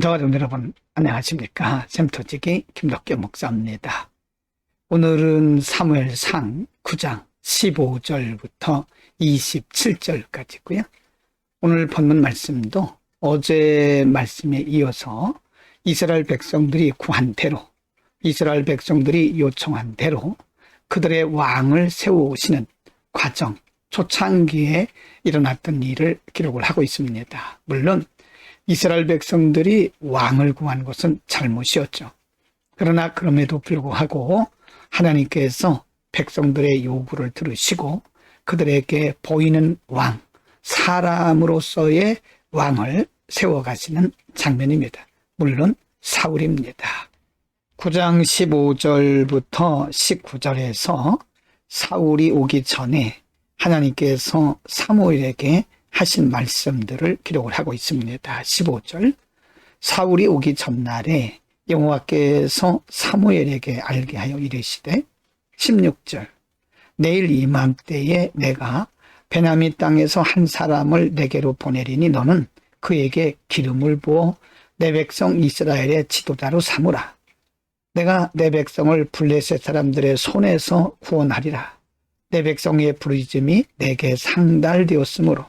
저와 여러분 안녕하십니까. 샘터지기 김덕계 목사입니다. 오늘은 사무엘상 9장 15절부터 27절까지고요. 오늘 본문 말씀도 어제 말씀에 이어서 이스라엘 백성들이 구한 대로, 이스라엘 백성들이 요청한 대로 그들의 왕을 세우시는 과정, 초창기에 일어났던 일을 기록을 하고 있습니다. 물론 이스라엘 백성들이 왕을 구한 것은 잘못이었죠. 그러나 그럼에도 불구하고 하나님께서 백성들의 요구를 들으시고 그들에게 보이는 왕, 사람으로서의 왕을 세워가시는 장면입니다. 물론 사울입니다. 9장 15절부터 19절에서 사울이 오기 전에 하나님께서 사무엘에게 하신 말씀들을 기록을 하고 있습니다. 15절, 사울이 오기 전날에 여호와께서 사무엘에게 알게 하여 이르시되, 16절, 내일 이맘때에 내가 베냐민 땅에서 한 사람을 내게로 보내리니 너는 그에게 기름을 부어 내 백성 이스라엘의 지도자로 삼으라. 내가 내 백성을 블레셋 사람들의 손에서 구원하리라. 내 백성의 부르짖음이 내게 상달되었으므로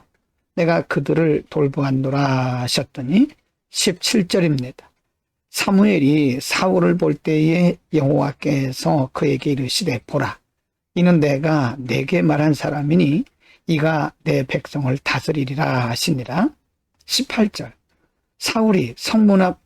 내가 그들을 돌보았노라 하셨더니 17절입니다. 사무엘이 사울을 볼 때에 여호와께서 그에게 이르시되 보라, 이는 내가 내게 말한 사람이니 이가 내 백성을 다스리리라 하시니라. 18절, 사울이 성문 앞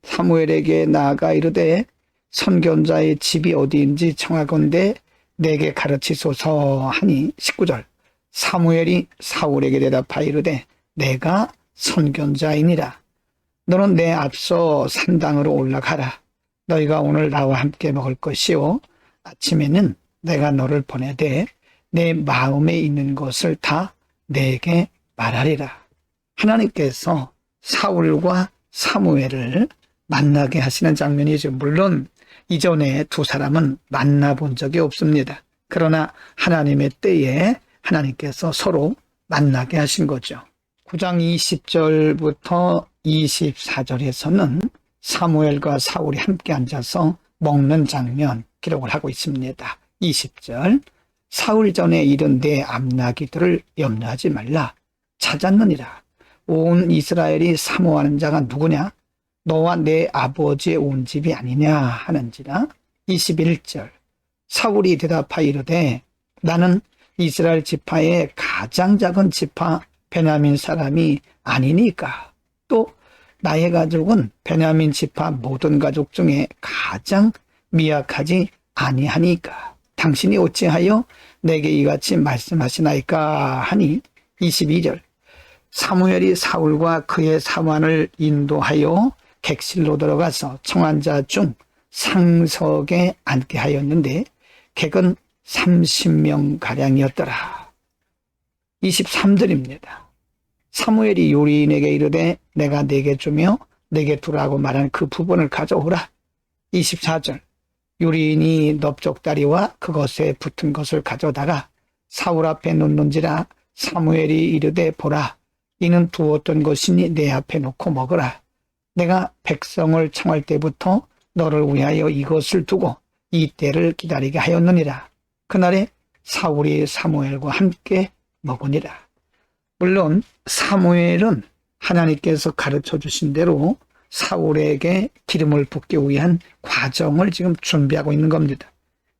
사무엘에게 나아가 이르되 선견자의 집이 어디인지 청하건대 내게 가르치소서 하니. 19절, 사무엘이 사울에게 대답하여 이르되 내가 선견자이니라. 너는 내 앞서 산당으로 올라가라. 너희가 오늘 나와 함께 먹을 것이요 아침에는 내가 너를 보내되 내 마음에 있는 것을 다 내게 말하리라. 하나님께서 사울과 사무엘을 만나게 하시는 장면이죠. 물론 이전에 두 사람은 만나본 적이 없습니다. 그러나 하나님의 때에 하나님께서 서로 만나게 하신 거죠. 9장 20절부터 24절에서는 사무엘과 사울이 함께 앉아서 먹는 장면 기록을 하고 있습니다. 20절, 사울 전에 이른 내 암나기들을 염려하지 말라. 찾았느니라. 온 이스라엘이 사모하는 자가 누구냐? 너와 내 아버지의 온 집이 아니냐 하는지라. 21절, 사울이 대답하여 이르되 나는 이스라엘 지파의 가장 작은 지파 베냐민 사람이 아니니까. 또 나의 가족은 베냐민 지파 모든 가족 중에 가장 미약하지 아니하니까. 당신이 어찌하여 내게 이같이 말씀하시나이까 하니. 22절, 사무엘이 사울과 그의 사환을 인도하여 객실로 들어가서 청한 자 중 상석에 앉게 하였는데 객은 30명가량이었더라. 23절입니다. 사무엘이 요리인에게 이르되 내가 네게 주며 네게 두라고 말한 그 부분을 가져오라. 24절, 요리인이 넓적다리와 그것에 붙은 것을 가져다가 사울 앞에 놓는지라. 사무엘이 이르되 보라, 이는 두었던 것이니 내 앞에 놓고 먹으라. 내가 백성을 청할 때부터 너를 위하여 이것을 두고 이 때를 기다리게 하였느니라. 그날에 사울이 사무엘과 함께 먹으니라. 물론 사무엘은 하나님께서 가르쳐 주신 대로 사울에게 기름을 붓기 위한 과정을 지금 준비하고 있는 겁니다.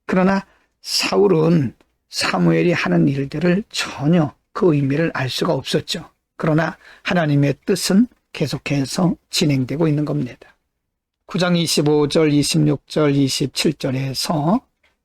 그러나 사울은 사무엘이 하는 일들을 전혀 그 의미를 알 수가 없었죠. 그러나 하나님의 뜻은 계속해서 진행되고 있는 겁니다. 9장 25절, 26절, 27절에서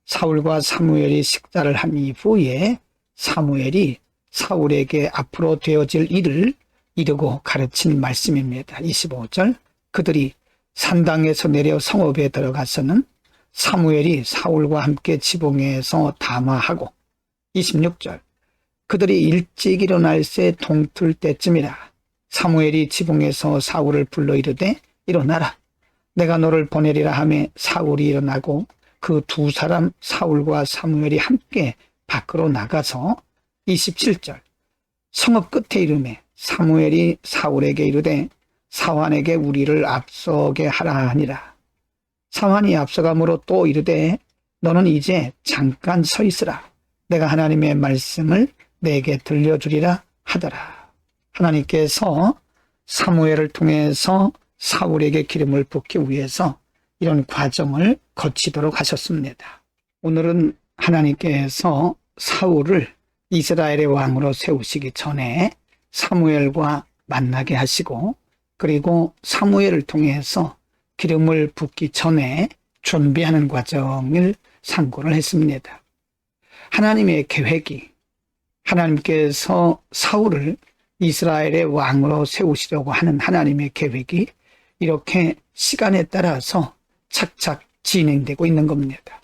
사울과 사무엘이 식사를 한 이후에 사무엘이 사울에게 앞으로 되어질 일을 이르고 가르친 말씀입니다. 25절, 그들이 산당에서 내려 성읍에 들어가서는 사무엘이 사울과 함께 지붕에서 담화하고. 26절, 그들이 일찍 일어날 새 동틀 때쯤이라. 사무엘이 지붕에서 사울을 불러 이르되 일어나라. 내가 너를 보내리라 하매 사울이 일어나고 그 두 사람 사울과 사무엘이 함께 밖으로 나가서. 27절, 성읍 끝에 이르매 사무엘이 사울에게 이르되 사환에게 우리를 앞서게 하라 하니라. 사환이 앞서감으로 또 이르되 너는 이제 잠깐 서 있으라. 내가 하나님의 말씀을 내게 들려주리라 하더라. 하나님께서 사무엘을 통해서 사울에게 기름을 붓기 위해서 이런 과정을 거치도록 하셨습니다. 오늘은 하나님께서 사울을 이스라엘의 왕으로 세우시기 전에 사무엘과 만나게 하시고, 그리고 사무엘을 통해서 기름을 붓기 전에 준비하는 과정을 상고를 했습니다. 하나님의 계획이, 하나님께서 사울을 이스라엘의 왕으로 세우시려고 하는 하나님의 계획이 이렇게 시간에 따라서 착착 진행되고 있는 겁니다.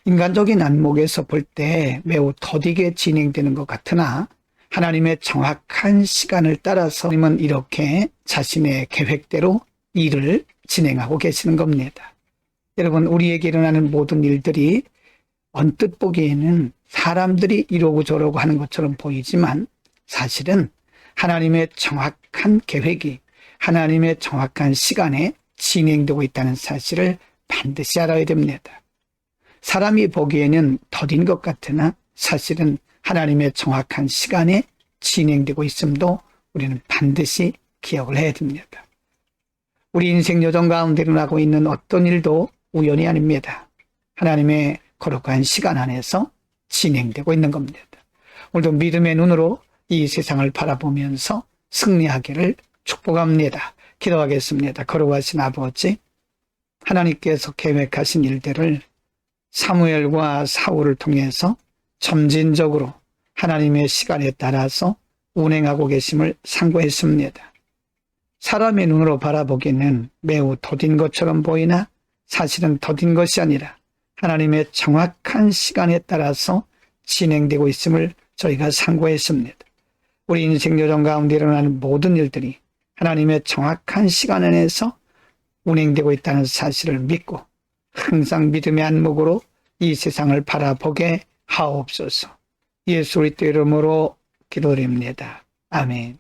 인간적인 안목에서 볼 때 매우 더디게 진행되는 것 같으나 하나님의 정확한 시간을 따라서 하나님은 이렇게 자신의 계획대로 일을 진행하고 계시는 겁니다. 여러분, 우리에게 일어나는 모든 일들이 언뜻 보기에는 사람들이 이러고 저러고 하는 것처럼 보이지만 사실은 하나님의 정확한 계획이 하나님의 정확한 시간에 진행되고 있다는 사실을 반드시 알아야 됩니다. 사람이 보기에는 더딘 것 같으나 사실은 하나님의 정확한 시간에 진행되고 있음도 우리는 반드시 기억을 해야 됩니다. 우리 인생 여정 가운데 일어나고 있는 어떤 일도 우연이 아닙니다. 하나님의 거룩한 시간 안에서 진행되고 있는 겁니다. 오늘도 믿음의 눈으로 이 세상을 바라보면서 승리하기를 축복합니다. 기도하겠습니다. 거룩하신 아버지, 하나님께서 계획하신 일들을 사무엘과 사울을 통해서 점진적으로 하나님의 시간에 따라서 운행하고 계심을 상고했습니다. 사람의 눈으로 바라보기에는 매우 더딘 것처럼 보이나 사실은 더딘 것이 아니라 하나님의 정확한 시간에 따라서 진행되고 있음을 저희가 상고했습니다. 우리 인생 여정 가운데 일어나는 모든 일들이 하나님의 정확한 시간 안에서 운행되고 있다는 사실을 믿고 항상 믿음의 안목으로 이 세상을 바라보게 하옵소서. 예수 그리스도 이름으로 기도드립니다. 아멘.